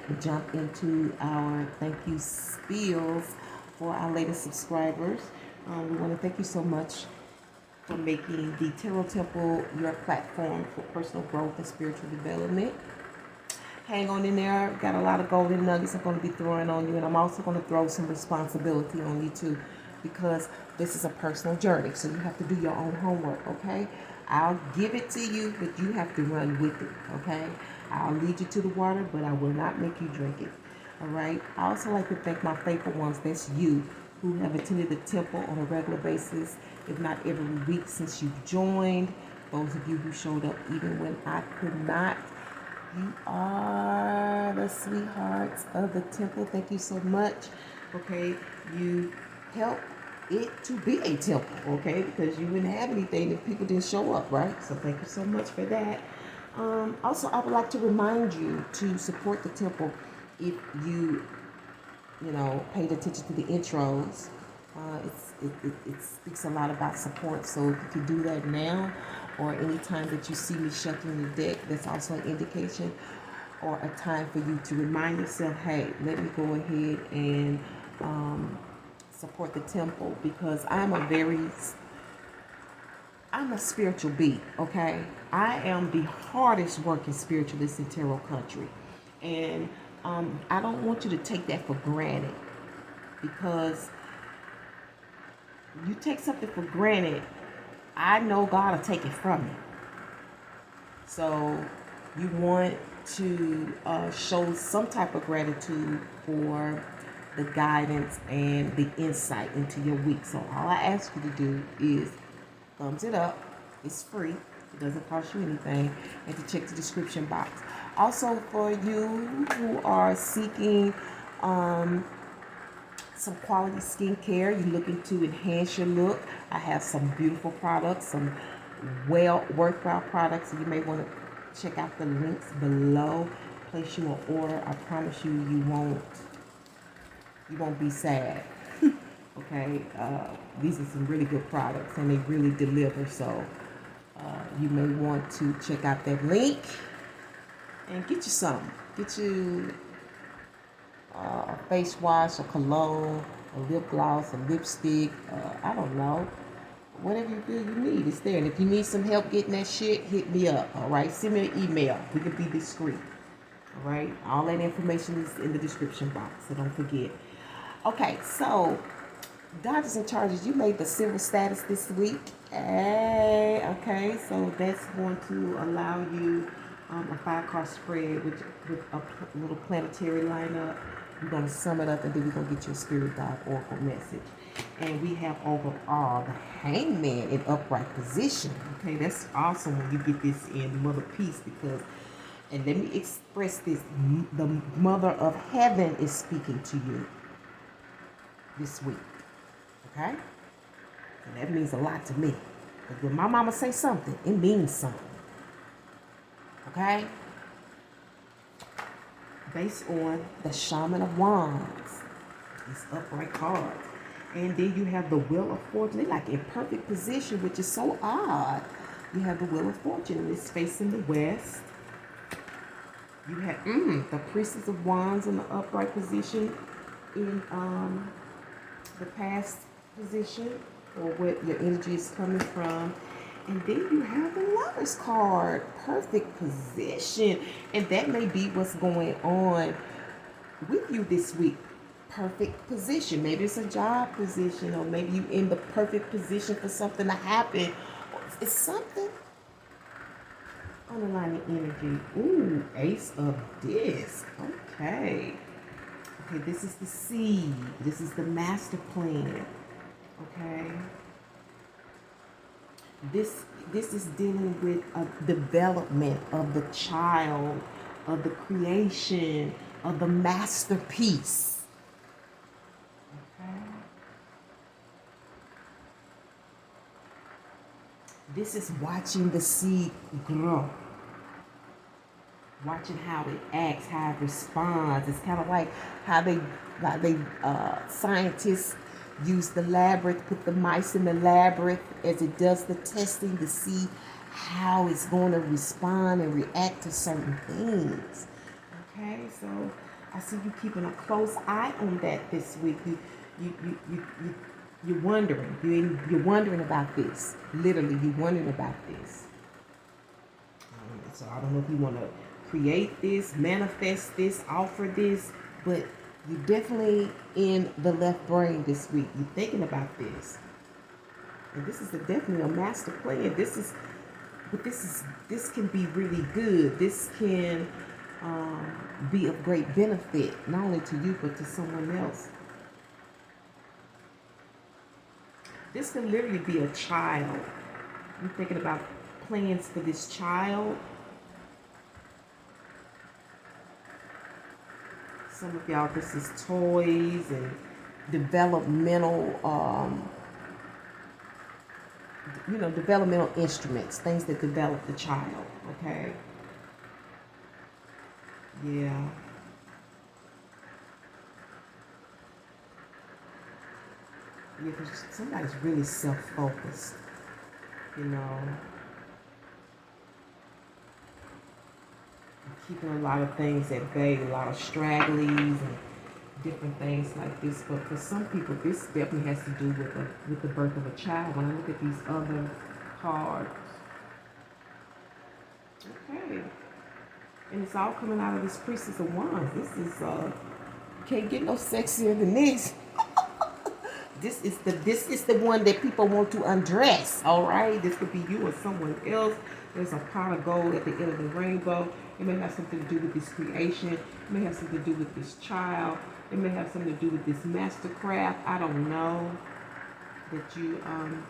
and jump into our thank you spills for our latest subscribers. We want to thank you so much for making the Tarot Temple your platform for personal growth and spiritual development. Hang on in there. Got a lot of golden nuggets I'm going to be throwing on you, and I'm also going to throw some responsibility on you too, because this is a personal journey, so you have to do your own homework, okay? I'll give it to you, but you have to run with it, okay? I'll lead you to the water, but I will not make you drink it, all right? I also like to thank my faithful ones, that's you, who have attended the temple on a regular basis, if not every week since you've joined. Those of you who showed up even when I could not, you are the sweethearts of the temple. Thank you so much. Okay, you help it to be a temple, okay? Because you wouldn't have anything if people didn't show up, right? So thank you so much for that. Also, I would like to remind you to support the temple if you paid attention to the intros. It speaks a lot about support. So if you can do that now, or anytime that you see me shuffling the deck, that's also an indication or a time for you to remind yourself, hey, let me go ahead and support the temple, because I'm a spiritual being, okay? I am the hardest working spiritualist in tarot country. And I don't want you to take that for granted, because you take something for granted, I know God will take it from you. So you want to show some type of gratitude for the guidance and the insight into your week. So all I ask you to do is thumbs it up. It's free. It doesn't cost you anything. And to check the description box. Also, for you who are seeking some quality skincare, you're looking to enhance your look, I have some beautiful products, some worthwhile products. You may want to check out the links below. Place you an order. I promise you, you won't be sad. Okay, these are some really good products, and they really deliver. So you may want to check out that link and get you some. Get you a face wash, a cologne, a lip gloss, a lipstick, I don't know. Whatever you feel you need, it's there. And if you need some help getting that shit, hit me up, all right? Send me an email. We can be discreet, all right? All that information is in the description box, so don't forget. Okay, so Dodgers and Chargers, you made the silver status this week. Hey, okay, so that's going to allow you a 5-card spread with a little planetary lineup. We're going to sum it up, and then we're going to get you a Spirit Guide Oracle message. And we have overall the Hangman in upright position. Okay, that's awesome when you get this in Mother Peace, because, and let me express this, the Mother of Heaven is speaking to you this week. Okay? And that means a lot to me. Because when my mama say something, it means something. Okay? Based on the Shaman of Wands. These upright cards. And then you have the Wheel of Fortune. They're like in perfect position, which is so odd. You have the Wheel of Fortune, and it's facing the west. You have the Priestess of Wands in the upright position in the past position, or where your energy is coming from. And then you have the Lover's card, perfect position. And that may be what's going on with you this week. Perfect position. Maybe it's a job position, or maybe you in the perfect position for something to happen. It's something. Underlining energy. Ooh, Ace of Discs. Okay. Okay, this is the seed. This is the master plan. Okay. This is dealing with a development of the child, of the creation, of the masterpiece. Okay. This is watching the seed grow. Watching how it acts, how it responds. It's kind of like how they scientists use the labyrinth, put the mice in the labyrinth as it does the testing to see how it's going to respond and react to certain things. Okay, so I see you keeping a close eye on that this week. You're wondering. You're wondering about this. Literally, you're wondering about this. So I don't know if you want to create this, manifest this, offer this, but you're definitely in the left brain this week. You're thinking about this. And this is definitely a master plan. This can be really good. This can be of great benefit, not only to you, but to someone else. This can literally be a child. I'm thinking about plans for this child. Some of y'all, this is toys and developmental, developmental instruments, things that develop the child, okay? Yeah. Yeah, because somebody's really self-focused, you know. Keeping a lot of things at bay, a lot of stragglies and different things like this. But for some people, this definitely has to do with the birth of a child. When I look at these other cards, okay, and it's all coming out of this Priestess of Wands. This is can't get no sexier than this. This is the one that people want to undress. All right, this could be you or someone else. There's a pot of gold at the end of the rainbow. It may have something to do with this creation. It may have something to do with this child. It may have something to do with this mastercraft. I don't know. That you,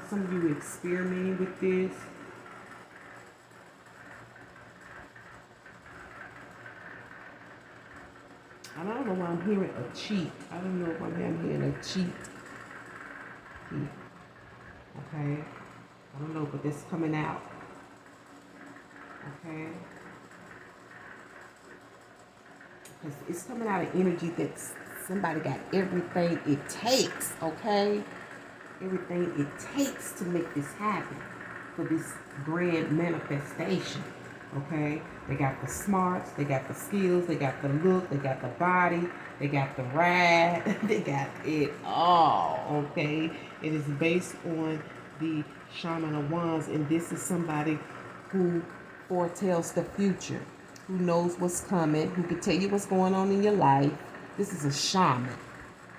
some of you are experimenting with this. I don't know why I'm hearing a cheat. I don't know why I'm hearing a cheat. Okay. I don't know, but this coming out. Okay. Because it's coming out of energy that somebody got everything it takes, okay? Everything it takes to make this happen, for this grand manifestation, okay? They got the smarts, they got the skills, they got the look, they got the body, they got the ride, they got it all, okay? It is based on the Shaman of Wands, and this is somebody who foretells the future, who knows what's coming, who can tell you what's going on in your life. This is a shaman.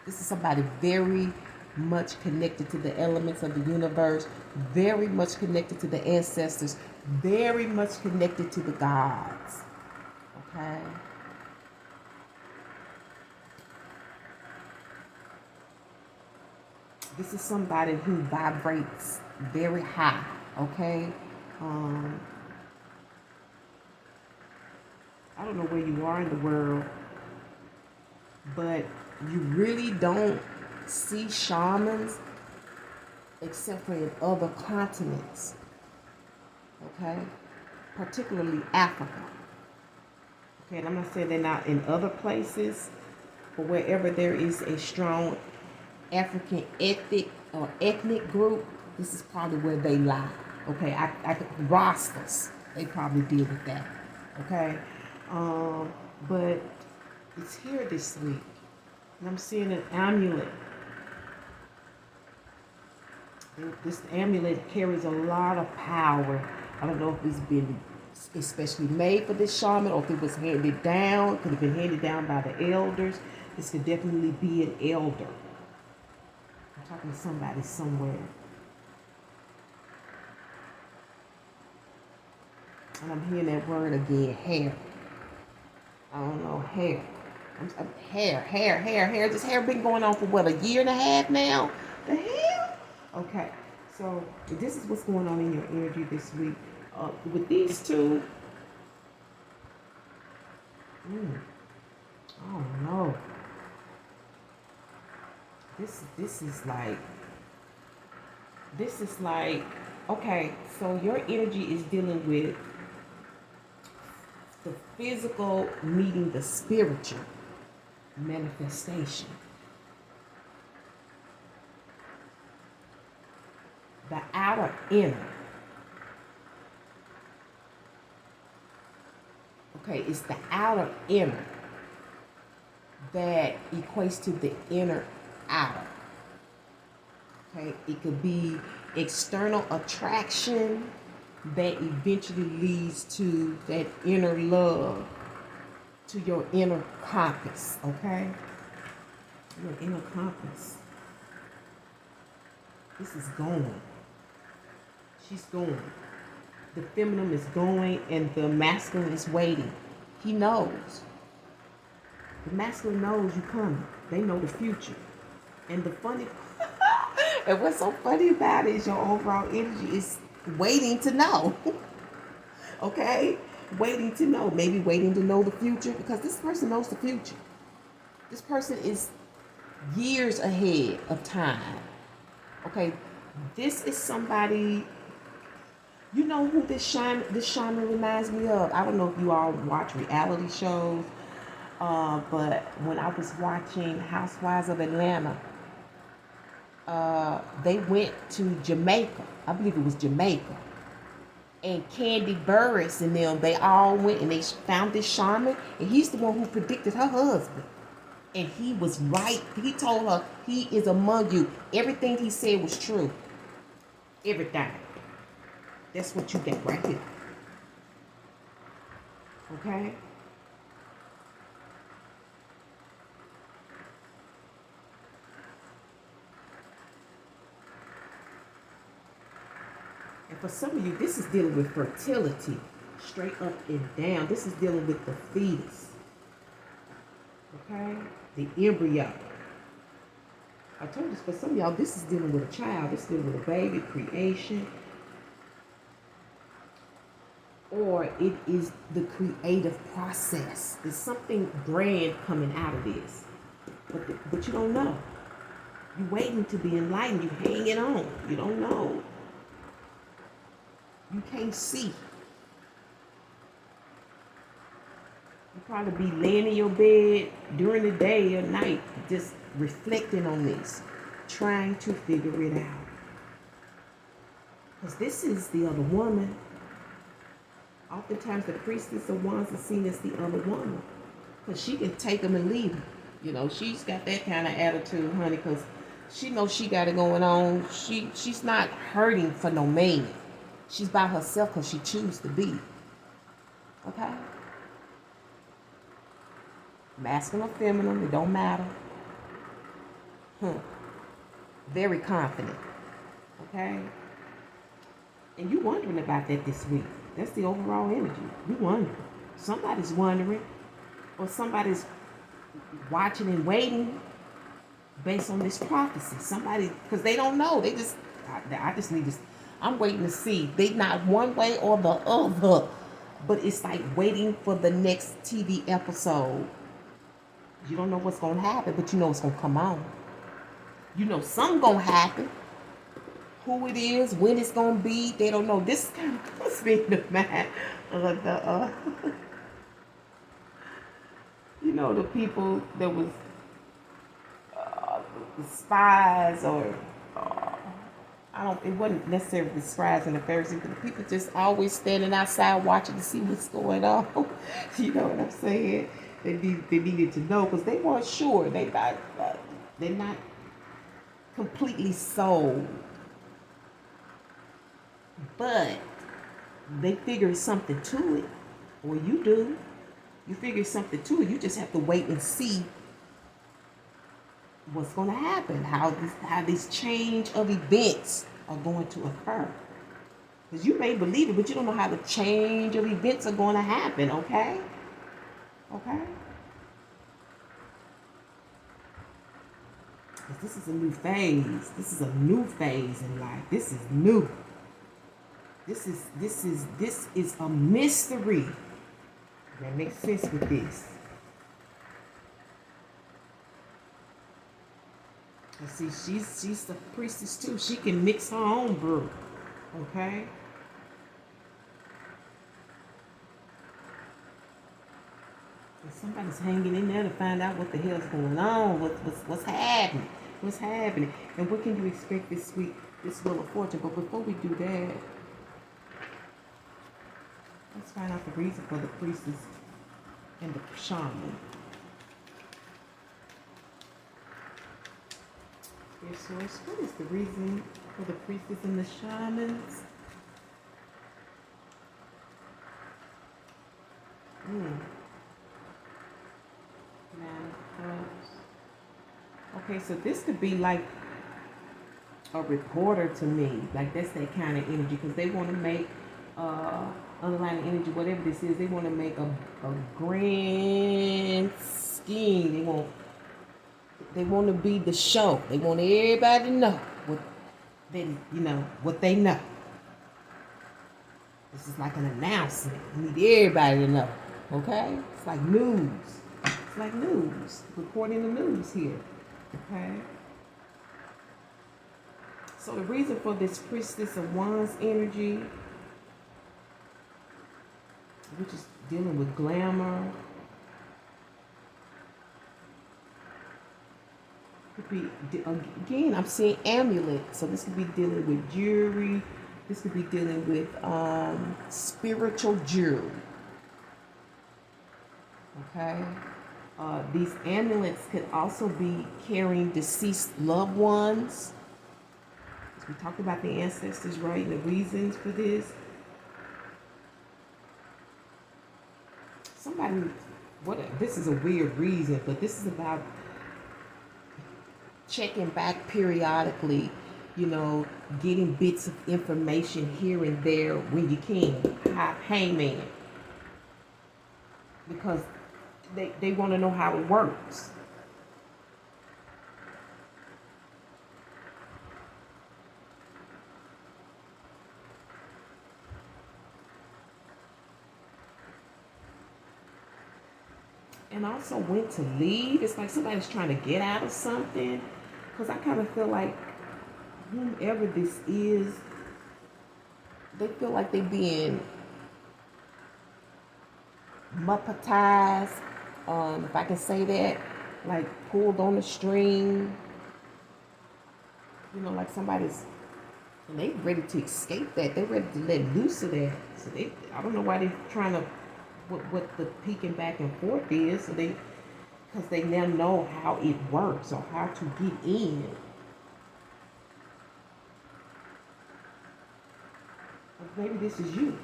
This is somebody very much connected to the elements of the universe, very much connected to the ancestors, very much connected to the gods. Okay? This is somebody who vibrates very high. Okay? I don't know where you are in the world, but you really don't see shamans except for in other continents, okay? Particularly Africa. Okay, and I'm not saying they're not in other places, but wherever there is a strong African ethnic group, this is probably where they lie. Okay, Rastas, they probably deal with that. Okay, but it's here this week, and I'm seeing an amulet. This amulet carries a lot of power. I don't know if it's been especially made for this shaman or if it was handed down. It could have been handed down by the elders. This could definitely be an elder. I'm talking to somebody somewhere. And I'm hearing that word again, hair. I don't know, hair. Hair. This hair been going on for what, a year and a half now? The hell? Okay, so this is what's going on in your energy this week. With these two, I don't know. This is like, okay, so your energy is dealing with the physical meeting the spiritual manifestation. The outer inner. Okay, it's the outer inner. that equates to the inner outer. Okay, it could be external attraction that eventually leads to that inner love, to your inner compass. Okay, your inner compass. This is going. She's going. The feminine is going and the masculine is waiting. He knows. The masculine knows you coming. They know the future. And the funny and what's so funny about it is your overall energy is waiting to know. Okay? Waiting to know. Maybe waiting to know the future, because this person knows the future. This person is years ahead of time. Okay? This is somebody. You know who this shaman reminds me of? I don't know if you all watch reality shows, but when I was watching Housewives of Atlanta, they went to Jamaica. I believe it was Jamaica. And Candy Burris and them, they all went and they found this shaman, and he's the one who predicted her husband. And he was right. He told her, he is among you. Everything he said was true. Everything. That's what you get right here. Okay? And for some of you, this is dealing with fertility. Straight up and down. This is dealing with the fetus. Okay? The embryo. I told you, for some of y'all, this is dealing with a child. This is dealing with a baby, creation. Or it is the creative process. There's something grand coming out of this. But you don't know. You're waiting to be enlightened. You're hanging on. You don't know. You can't see. You probably be laying in your bed during the day or night, just reflecting on this, trying to figure it out. Because this is the other woman. Oftentimes the priestess are ones that's seen as the other woman. Because she can take them and leave them. You know, she's got that kind of attitude, honey, because she knows she got it going on. She's not hurting for no man. She's by herself because she chooses to be. Okay? Masculine or feminine, it don't matter. Very confident. Okay? And you wondering about that this week. That's the overall energy. You wondering. Somebody's wondering. Or somebody's watching and waiting based on this prophecy. Somebody, because they don't know. They just, I just need to, I'm waiting to see. They not one way or the other. But it's like waiting for the next TV episode. You don't know what's going to happen, but you know it's going to come on. You know something going to happen. Who it is, when it's going to be, they don't know. This kind of puts me in the mind of the, you know, the people that was the spies, or it wasn't necessarily the scribes and the Pharisees, but the people just always standing outside watching to see what's going on. You know what I'm saying? They needed to know because they weren't sure. They're not completely sold. But they figure something to it. Or you do. You figure something to it. You just have to wait and see what's going to happen. How this change of events are going to occur. Because you may believe it, but you don't know how the change of events are going to happen, okay? Okay? Because this is a new phase. This is a new phase in life. This is new. This is a mystery. That makes sense with this. And see, she's the priestess too. She can mix her own brew. Okay? And somebody's hanging in there to find out what the hell's going on. What's happening? What's happening? And what can you expect this week? This Wheel of Fortune. But before we do that, let's find out the reason for the priestess and the shaman. Dear Source, what is the reason for the priestess and the shamans? Manifest. Okay, so this could be like a reporter to me. Like that's that kind of energy because they want to make underlying energy, whatever this is, they want to make a grand scheme. They want to be the show. They want everybody to know what what they know. This is like an announcement. You need everybody to know. Okay? It's like news. It's like news. Reporting the news here. Okay? So the reason for this Priestess of Wands energy, which is dealing with glamour, could be, again, I'm seeing amulet. So this could be dealing with jewelry. This could be dealing with spiritual jewelry. Okay? These amulets could also be carrying deceased loved ones. We talked about the ancestors, right? The reasons for this. This is a weird reason, but this is about checking back periodically, getting bits of information here and there when you can. Hangman. Because they want to know how it works. And also went to leave. It's like somebody's trying to get out of something. Because I kind of feel like whomever this is, they feel like they're being muppetized, if I can say that, like pulled on the string. Like somebody's, and they ready to escape that. They're ready to let loose of that. So I don't know why they're trying to, what the peeking back and forth is. So because they now know how it works or how to get in. But maybe this is you.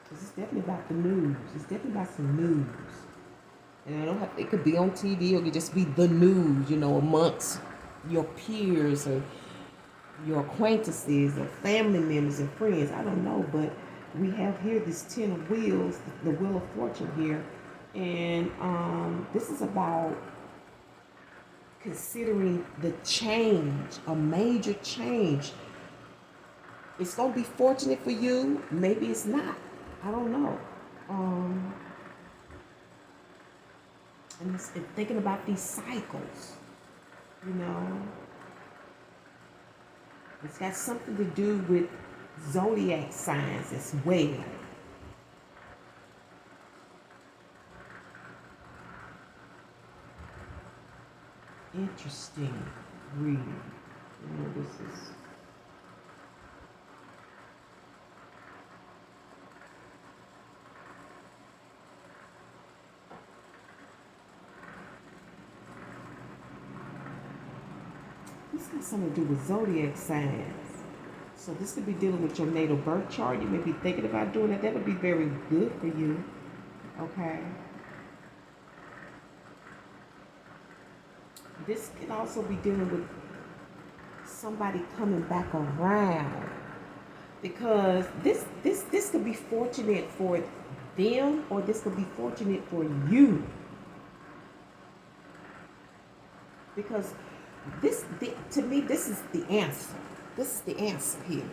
Because it's definitely about the news. It's definitely about some news. And it could be on TV or it could just be the news, amongst your peers or your acquaintances or family members and friends. I don't know, but we have here this 10 of wheels, the wheel of fortune here. And this is about considering the change, a major change. It's going to be fortunate for you. Maybe it's not. I don't know. And thinking about these cycles, it's got something to do with zodiac signs as well. Interesting reading. This got something to do with zodiac signs. So this could be dealing with your natal birth chart. You may be thinking about doing that. That would be very good for you. Okay. This could also be dealing with somebody coming back around. Because this could be fortunate for them, or this could be fortunate for you. Because to me, this is the answer. This is the answer here.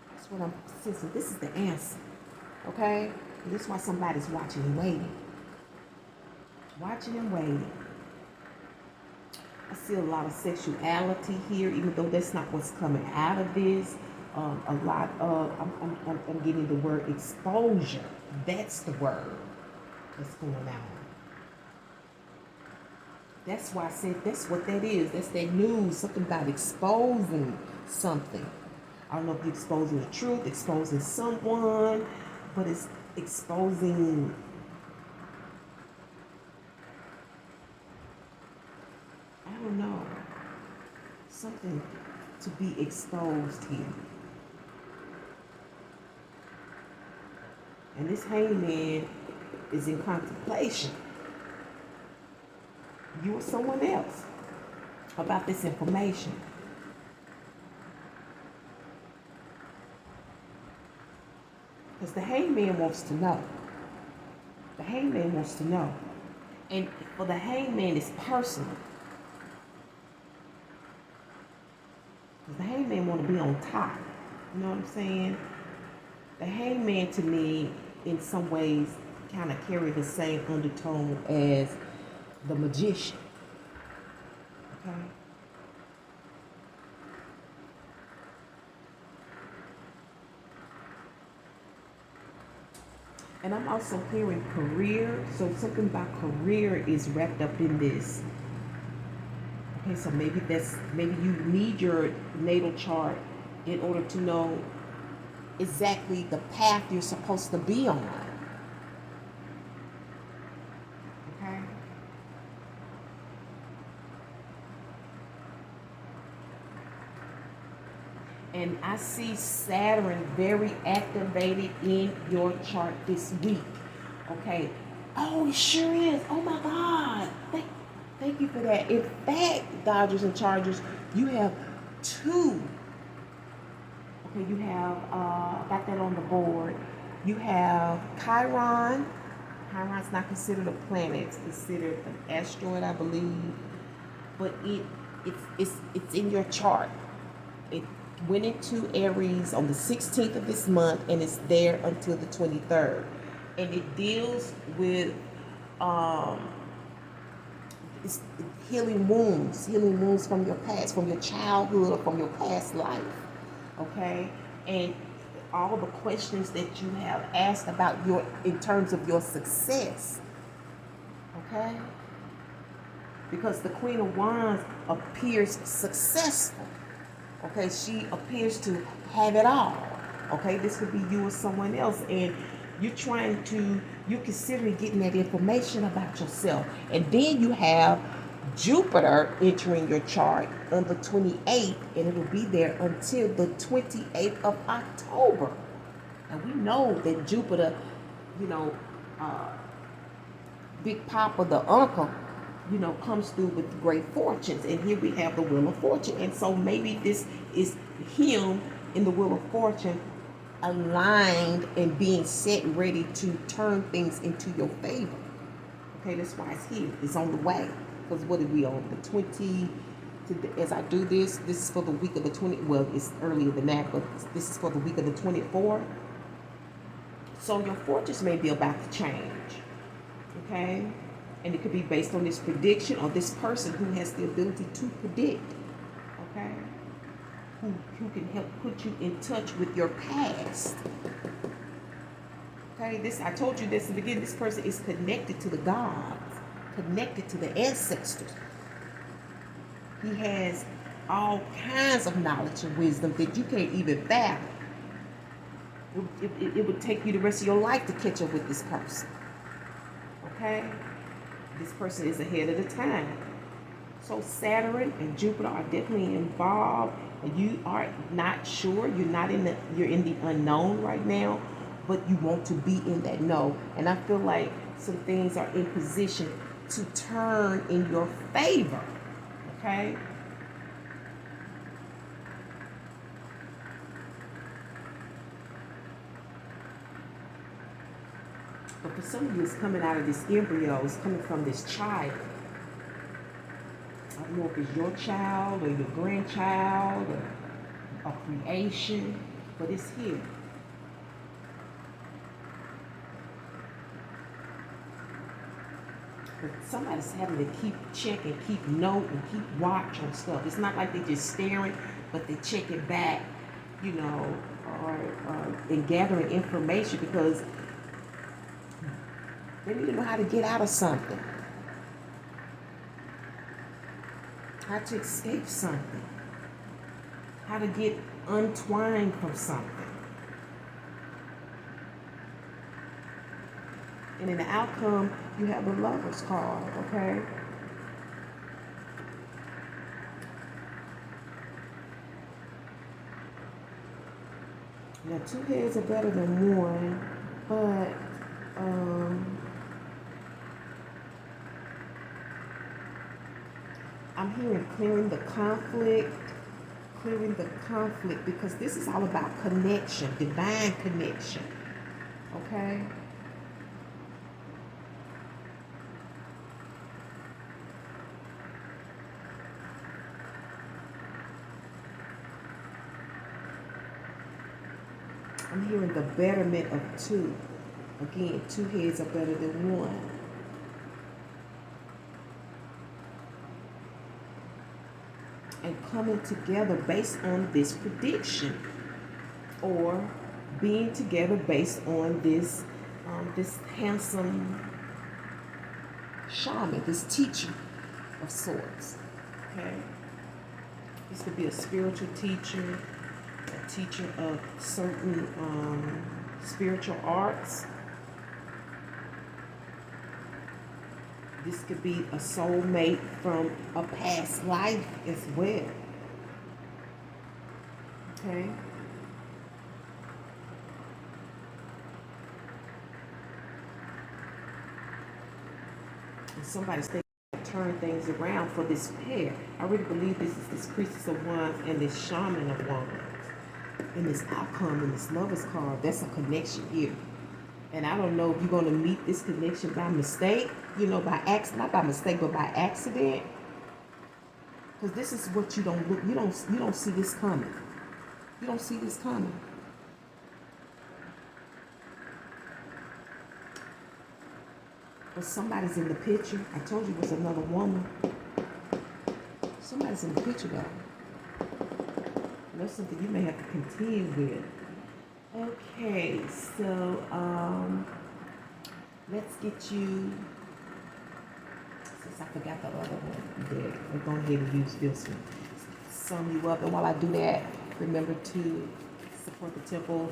That's what I'm sensing. This is the answer. Okay? And this is why somebody's watching and waiting. Watching and waiting. I see a lot of sexuality here, even though that's not what's coming out of this. A lot of, I'm getting the word exposure. That's the word that's going on. That's why I said that's what that is. That's that news, something about exposing something. I don't know if you're exposing the truth, exposing someone, but it's exposing something to be exposed here. And this hangman is in contemplation, you or someone else, about this information. Because the hangman wants to know. The hangman wants to know. And for the hangman, it's personal. Because the hangman want to be on top. You know what I'm saying? The hangman, to me, in some ways, kind of carry the same undertone as the magician. Okay? And I'm also hearing career, so something about career is wrapped up in this. Okay, so maybe you need your natal chart in order to know exactly the path you're supposed to be on. Okay? And I see Saturn very activated in your chart this week. Okay. Oh, it sure is. Oh my God. Thank you for that. In fact, Dodgers and Chargers, you have two. Okay, you have, got that on the board. You have Chiron. Chiron's not considered a planet. It's considered an asteroid, I believe. But it's in your chart. It went into Aries on the 16th of this month, and it's there until the 23rd. And it deals with it's healing wounds from your past, from your childhood, or from your past life. Okay? And all the questions that you have asked about in terms of your success. Okay? Because the Queen of Wands appears successful. Okay, she appears to have it all. Okay, this could be you or someone else, and you're considering getting that information about yourself. And then you have Jupiter entering your chart on the 28th, and it'll be there until the 28th of October. And we know that Jupiter, you know, Big Papa, the uncle, you know, comes through with great fortunes. And here we have the Wheel of Fortune. And so maybe this is him in the Wheel of Fortune aligned and being set ready to turn things into your favor. Okay, that's why it's here. It's on the way. Because what are we on? The 20, as I do this is for the week of the 20, well, it's earlier than that, but this is for the week of the 24th. So your fortunes may be about to change. Okay? And it could be based on this prediction or this person who has the ability to predict, okay? Who can help put you in touch with your past. Okay, I told you this in the beginning, this person is connected to the gods, connected to the ancestors. He has all kinds of knowledge and wisdom that you can't even fathom. It would take you the rest of your life to catch up with this person. Okay? This person is ahead of the time. So Saturn and Jupiter are definitely involved, and you are not sure. You're in the unknown right now, but you want to be in that know. And I feel like some things are in position to turn in your favor. Okay? But for some of you, it's coming out of this embryo. It's coming from this child. I don't know if it's your child or your grandchild or a creation, but it's here. But somebody's having to keep checking, keep note, and keep watch on stuff. It's not like they're just staring, but they check it back, you know, and gathering information because they need to know how to get out of something. How to escape something. How to get untwined from something. And in the outcome, you have the Lover's card, okay? Now, two heads are better than one, but I'm hearing clearing the conflict, because this is all about connection, divine connection. Okay? I'm hearing the betterment of two. Again, two heads are better than one. And coming together based on this prediction, or being together based on this handsome shaman, this teacher of sorts. Okay, this could be a spiritual teacher, a teacher of certain spiritual arts. This could be a soulmate from a past life as well. Okay. And somebody's thinking to turn things around for this pair. I really believe this is this Priestess of Wands and this Shaman of Wands. And this outcome and this Lover's card, that's a connection here. And I don't know if you're going to meet this connection by mistake, by accident, not by mistake, but by accident. Because this is what you don't see this coming. You don't see this coming. But somebody's in the picture. I told you it was another woman. Somebody's in the picture, though. And that's something you may have to contend with. Okay, so let's get you, since I forgot the other one, we're going ahead and use this one. Sum you up, and while I do that, remember to support the temple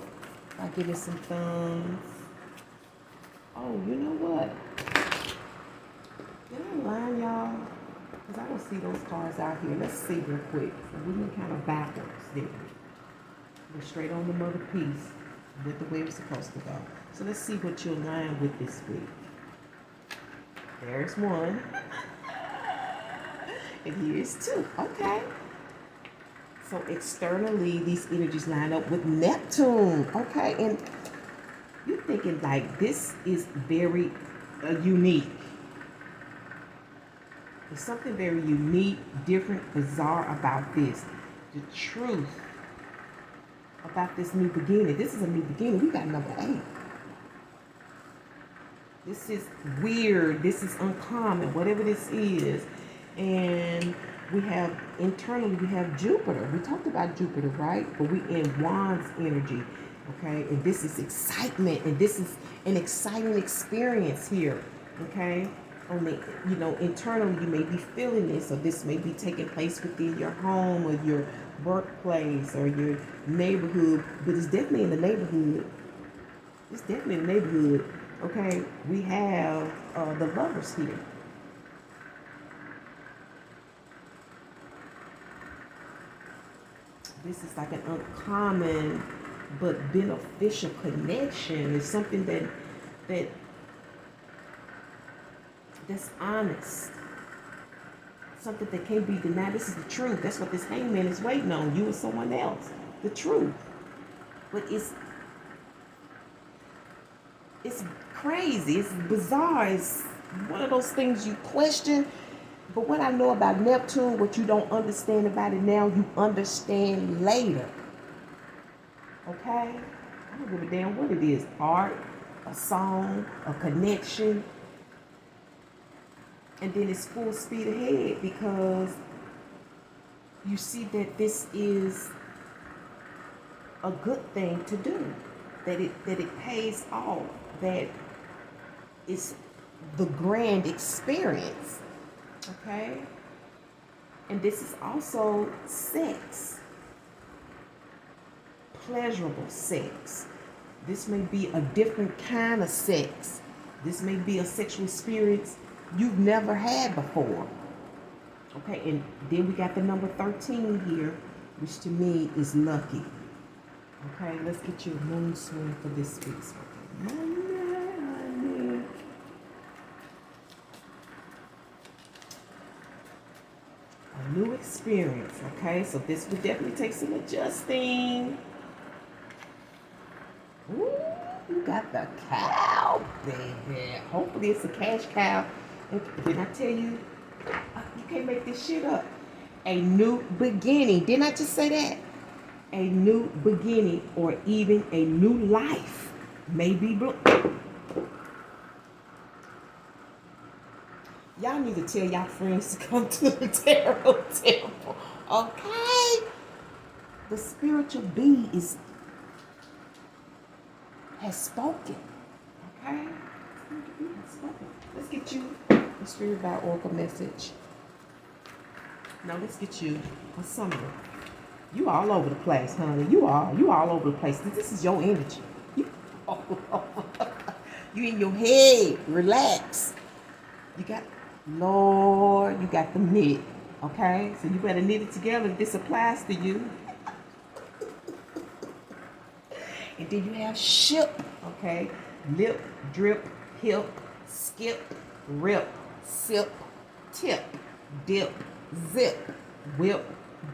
by giving some thumbs. Oh, you know what? Did I lie, y'all? Because I don't see those cards out here. Let's see real quick. So we went kind of backwards there. We're straight on the mother piece with the way it's supposed to go. So let's see what you'll line with this week. There's one. And here's two. Okay. So externally, these energies line up with Neptune. Okay. And you're thinking like this is very unique. There's something very unique, different, bizarre about this. The truth about this new beginning. This is a new beginning. We got number 8. This is weird. This is uncommon, whatever this is. And we have, internally, we have Jupiter. We talked about Jupiter, right? But we in Wands energy, okay? And this is excitement. And this is an exciting experience here, okay? Only, internally, you may be feeling this, or this may be taking place within your home or your workplace or your neighborhood, but it's definitely in the neighborhood. It's definitely in the neighborhood. Okay, we have the Lovers here. This is like an uncommon but beneficial connection. It's something that's honest. Something that can't be denied. This is the truth. That's what this hangman is waiting on. You or someone else. The truth. But it's crazy. It's bizarre. It's one of those things you question. But what I know about Neptune, what you don't understand about it now, you understand later. Okay? I don't give a damn what it is. Art, a song, a connection. And then it's full speed ahead, because you see that this is a good thing to do. That it pays off. That it's the grand experience. Okay? And this is also sex. Pleasurable sex. This may be a different kind of sex. This may be a sexual experience you've never had before. Okay, and then we got the number 13 here, which to me is lucky. Okay, let's get you a moon swing for this week's Monday. A new experience, okay? So this would definitely take some adjusting. Ooh, you got the cow, baby. Hopefully it's a cash cow. And didn't I tell you? You can't make this shit up. A new beginning. Didn't I just say that? A new beginning or even a new life may be y'all need to tell y'all friends to come to the tarot temple. Okay? The spiritual bee has spoken. Okay? Let's get you a Spirit by Oracle message. Now let's get you a summary. You all over the place, honey. You all over the place. This is your energy. You you in your head. Relax. You got Lord, you got the knit. Okay? So you better knit it together if this applies to you. And then you have ship. Okay? Lip, drip, hip, skip, rip, sip, tip, dip, zip, whip,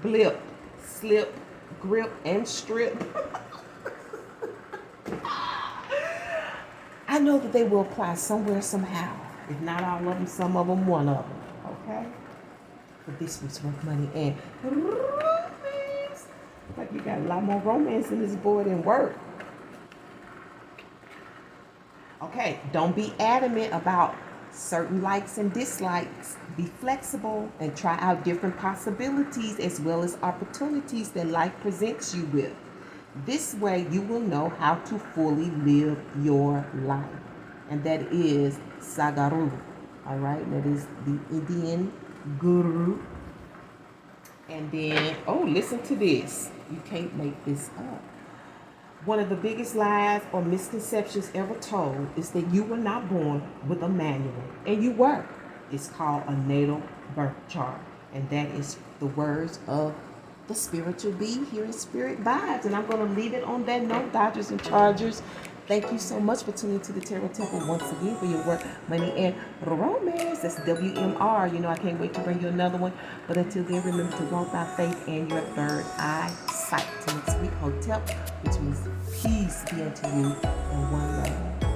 blip, slip, grip, and strip. I know that they will apply somewhere, somehow. If not all of them, some of them, one of them. Okay? But this week's worth money and romance. Like you got a lot more romance in this board than work. Okay, don't be adamant about certain likes and dislikes. Be flexible and try out different possibilities as well as opportunities that life presents you with. This way you will know how to fully live your life. And that is Sagaru. Alright, that is the Indian guru. And then, oh, listen to this. You can't make this up. One of the biggest lies or misconceptions ever told is that you were not born with a manual. And you were. It's called a natal birth chart. And that is the words of the spiritual bee here in Spirit Vibes. And I'm going to leave it on that note, Dodgers and Chargers. Thank you so much for tuning to the Tarot Temple once again for your work, money, and romance. That's WM&R. You know, I can't wait to bring you another one. But until then, remember to walk by faith and your third eye sight. Till next week, Hotel, which means peace be unto you and one love.